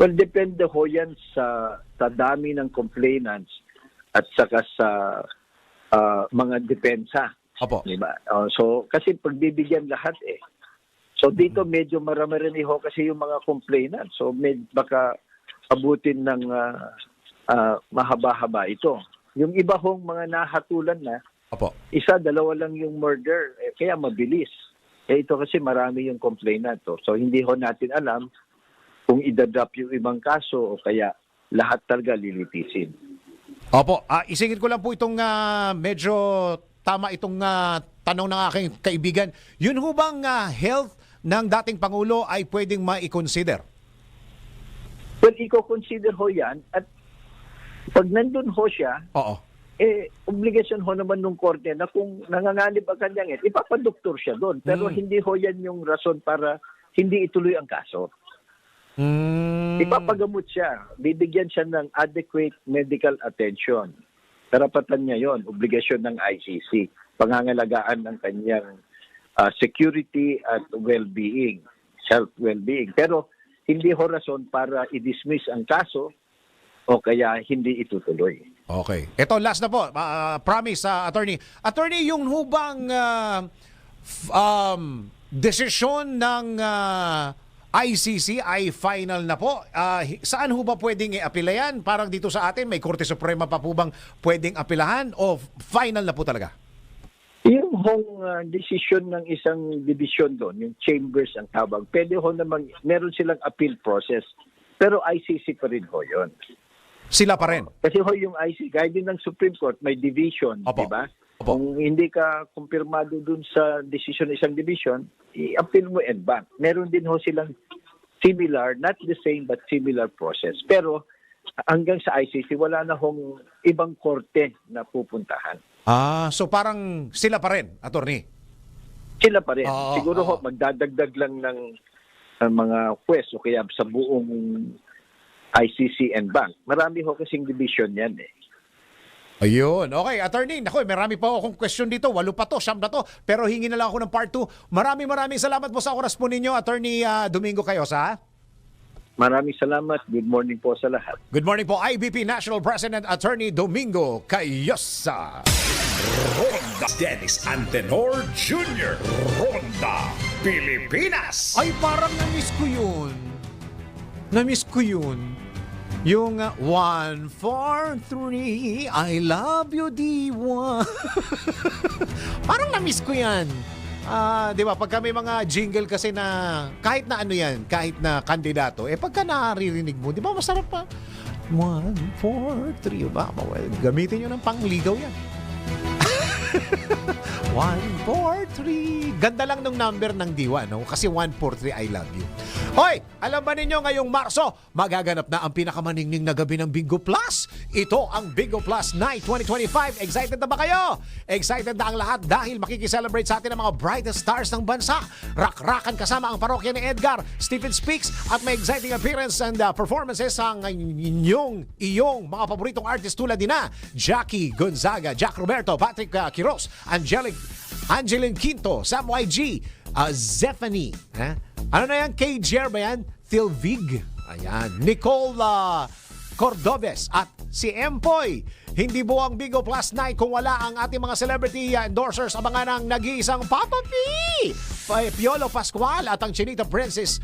Well, depende ho yan sa dami ng complainants at saka sa mga depensa. Opo. Diba? So, kasi pagbibigyan lahat So, dito medyo marami rin ho kasi yung mga complainants. So, baka abutin ng mahaba-haba ito. Yung iba hong mga nahatulan na, isa, dalawa lang yung murder, kaya mabilis. Ito kasi marami yung complainant. So, hindi ho natin alam kung idadrop yung ibang kaso o kaya lahat talaga lilitisin. Opo, isingit ko lang po itong medyo tama itong tanong ng aking kaibigan. Yun ho bang health ng dating Pangulo ay pwedeng ma-consider? Well, i-consider ho yan at pag nandun ho siya, obligasyon ho naman ng korte na kung nanganganib ang kanyang ipapadoktor siya doon. Pero hindi ho yan yung rason para hindi ituloy ang kaso. Ipapagamot siya. Bibigyan siya ng adequate medical attention. Karapatan niya yon, obligasyon ng ICC. Pangangalagaan ng kanyang security at well-being, health well-being. Pero hindi ho rason para i-dismiss ang kaso o kaya hindi itutuloy. Okay. Ito, last na po. Promise, attorney. Attorney, yung hubang desisyon ng ICC ay final na po. Saan ho ba pwedeng i-apila yan? Parang dito sa atin, may Korte Suprema pa po bang pwedeng apilahan o final na po talaga? Yung hong decision ng isang division doon, yung chambers ang tawag, pwede ho naman, meron silang appeal process. Pero ICC pa rin ho yun. Sila pa rin? Kasi ho yung ICC, gaya din ng Supreme Court, may division, di ba? Kung hindi ka kumpirmado dun sa decision ng isang division, i-appeal mo en banc. Meron din ho silang similar, not the same, but similar process. Pero hanggang sa ICC, wala na hong ibang korte na pupuntahan. So parang sila pa rin, attorney? Sila pa rin. Siguro ho, magdadagdag lang ng mga quest o kaya sa buong ICC and bank. Marami ho kasing division yan Ayun. Okay, attorney. Naku, marami pa akong question dito. 8 pa to, 9 na to. Pero hingi na lang ako ng part 2. Maraming salamat po sa oras po ninyo, Attorney Domingo Cayosa. Maraming salamat. Good morning po sa lahat. Good morning po, IBP National President Attorney Domingo Cayosa. Ronda Dennis Antenor Jr. Ronda Pilipinas. Ay, parang na-miss ko yun. Na-miss ko yun. Yung 1, 4, 3, I love you, D1. Parang na-miss ko yan. Di ba, pagka may mga jingle kasi na kahit na ano yan, kahit na kandidato, pagka naririnig mo, di ba masarap pa? 1, 4, 3. Well, gamitin nyo ng pangligaw yan. 1, 4, 3. Ganda lang ng number ng diwa, no? Kasi 1, 4, 3, I love you. Hoy, alam ba ninyo ngayong Marso, magaganap na ang pinakamaningning na gabi ng Bingo Plus? Ito ang Bingo Plus Night 2025. Excited na ba kayo? Excited na ang lahat dahil makikiselebrate sa atin ang mga brightest stars ng bansa. Rak-rakan kasama ang parokya ni Edgar, Stephen Speaks, at may exciting appearance and performances ang iyong mga paboritong artist tulad na Jackie Gonzaga, Jack Roberto, Patrick Quiros, Angeline Quinto, Sam YG, Zephanie, ano na yan? KJR ba yan? Tilvig. Ayan. Nicole Cordobes at si Empoy. Hindi buwang Bingo Plus Night kung wala ang ating mga celebrity endorsers. Abangan ang nag-iisang Papa P, Piolo Pascual at ang Chinita Princess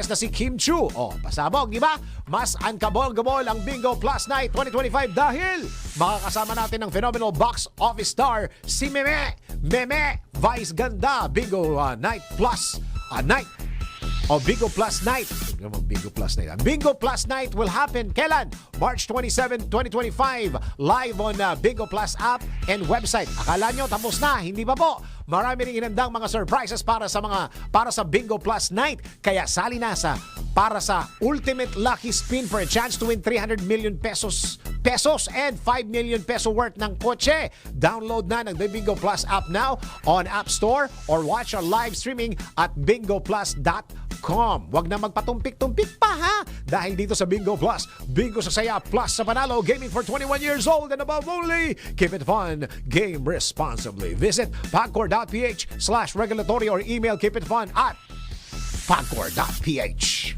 na si Kim Chu. Pasabog, di ba? Mas ankabol-gabol ang Bingo Plus Night 2025 dahil makakasama natin ang phenomenal box office star si Meme Vice Ganda. Bingo Night Plus Night. Bingo Plus Night. Bingo Plus Night. Bingo Plus Night will happen kailan? March 27, 2025. Live on Bingo Plus app and website. Akala nyo tapos na? Hindi pa po. Marami ring inandang mga surprises para sa Bingo Plus Night. Kaya sali na para sa Ultimate Lucky Spin for a chance to win 300 million pesos and 5 million peso worth ng kotse. Download na ng The Bingo Plus app now on App Store or watch our live streaming at bingoplus.com. Huwag na magpatumpik-tumpik pa ha! Dahil dito sa Bingo Plus, bingo sa saya plus sa panalo, gaming for 21 years old and above only. Keep it fun, game responsibly. Visit pagcor.ph/regulatory or email keepitfun at pagcor.ph.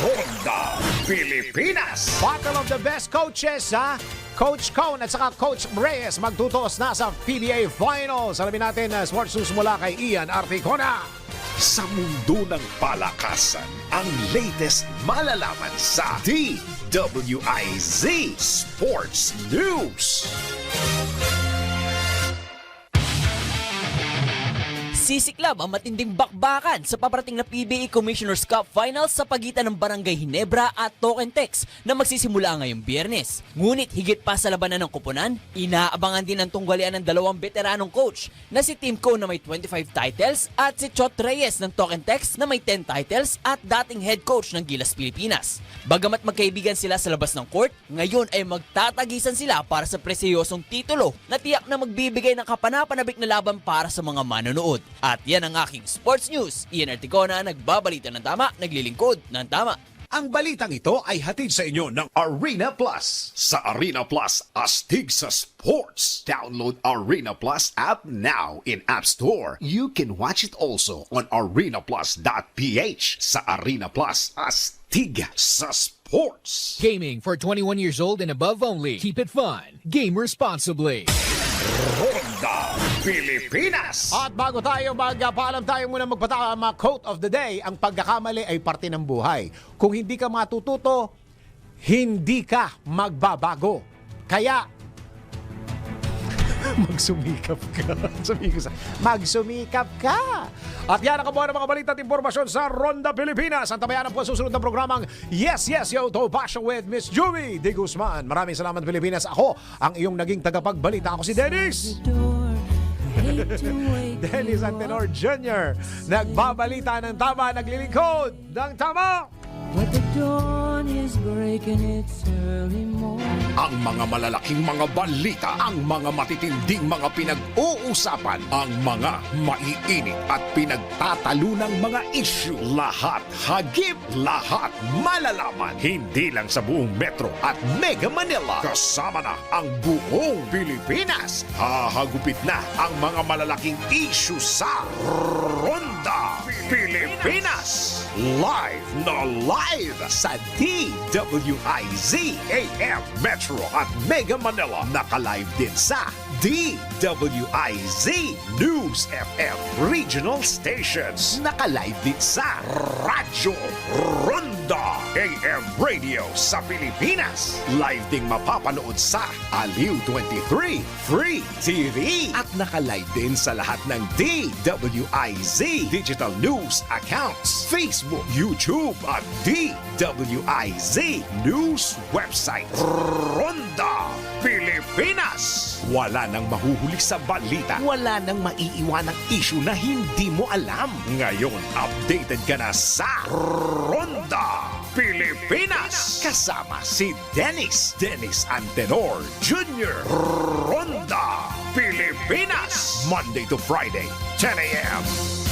Ronda Pilipinas. Battle of the best coaches, ha? Coach Cone at saka Coach Reyes magtutos na sa PBA Finals. Alamin natin na sports news mula kay Ian Articona. Sa mundo ng palakasan, ang latest malalaman sa DWIZ Sports News. Sisiklab ang matinding bakbakan sa paparating na PBA Commissioner's Cup Finals sa pagitan ng Barangay Ginebra at Token Tex na magsisimula ngayong Biyernes. Ngunit higit pa sa labanan ng kupunan, inaabangan din ang tunggalian ng dalawang veteranong coach na si Tim Cone na may 25 titles at si Chot Reyes ng Token Tex na may 10 titles at dating head coach ng Gilas Pilipinas. Bagamat magkaibigan sila sa labas ng court, ngayon ay magtatagisan sila para sa presiyosong titulo na tiyak na magbibigay ng kapanapanabik na laban para sa mga manonood. At yan ang aking sports news. Ian Articona, nagbabalita ng tama, naglilingkod ng tama. Ang balitang ito ay hatid sa inyo ng Arena Plus. Sa Arena Plus, astig sa sports. Download Arena Plus app now in App Store. You can watch it also on arenaplus.ph. Sa Arena Plus, astig sa sports. Gaming for 21 years old and above only. Keep it fun. Game responsibly. Ronda Pilipinas. At bago tayo magpaalam, tayo muna magpatama quote of the day. Ang pagkakamali ay parte ng buhay. Kung hindi ka matututo, hindi ka magbabago. Kaya magsumikap ka. Magsumikap ka. At yan ang kabuuan ng mga balita at impormasyon sa Ronda Pilipinas. Ang tabayan po susunod na programang Yes, Yes, Yo, To Passion with Miss Jumi De Guzman. Maraming salamat Pilipinas. Ako ang iyong naging tagapagbalita. Ako si Dennis. Dennis Antenor Jr. Nagbabalita ng tama, naglilingkod ng tama. But the dawn is breaking, it's early morning. Ang mga malalaking mga balita, ang mga matitinding mga pinag-uusapan, ang mga maiinit at pinagtatalunang mga issue. Lahat hagip, lahat malalaman. Hindi lang sa buong Metro at Mega Manila. Kasama na ang buong Pilipinas. Hahagupit na ang mga malalaking issue sa Ronda Pilipinas. Live na live sa DWIZ AM Metro at Mega Manila. Naka-live din sa DWIZ News FM Regional Stations. Naka-live din sa Radyo Ronda Ronda AM Radio sa Pilipinas. Live ding mapapanood sa Aliw 23 Free TV at nakalive din sa lahat ng DWIZ Digital News accounts, Facebook, YouTube at DWIZ News website. Ronda Pilipinas. Wala nang mahuhuli sa balita. Wala nang maiiwanang issue na hindi mo alam. Ngayon, updated ka na sa Ronda Pilipinas. Kasama si Dennis Antenor Jr. Ronda Pilipinas. Monday to Friday, 10 a.m.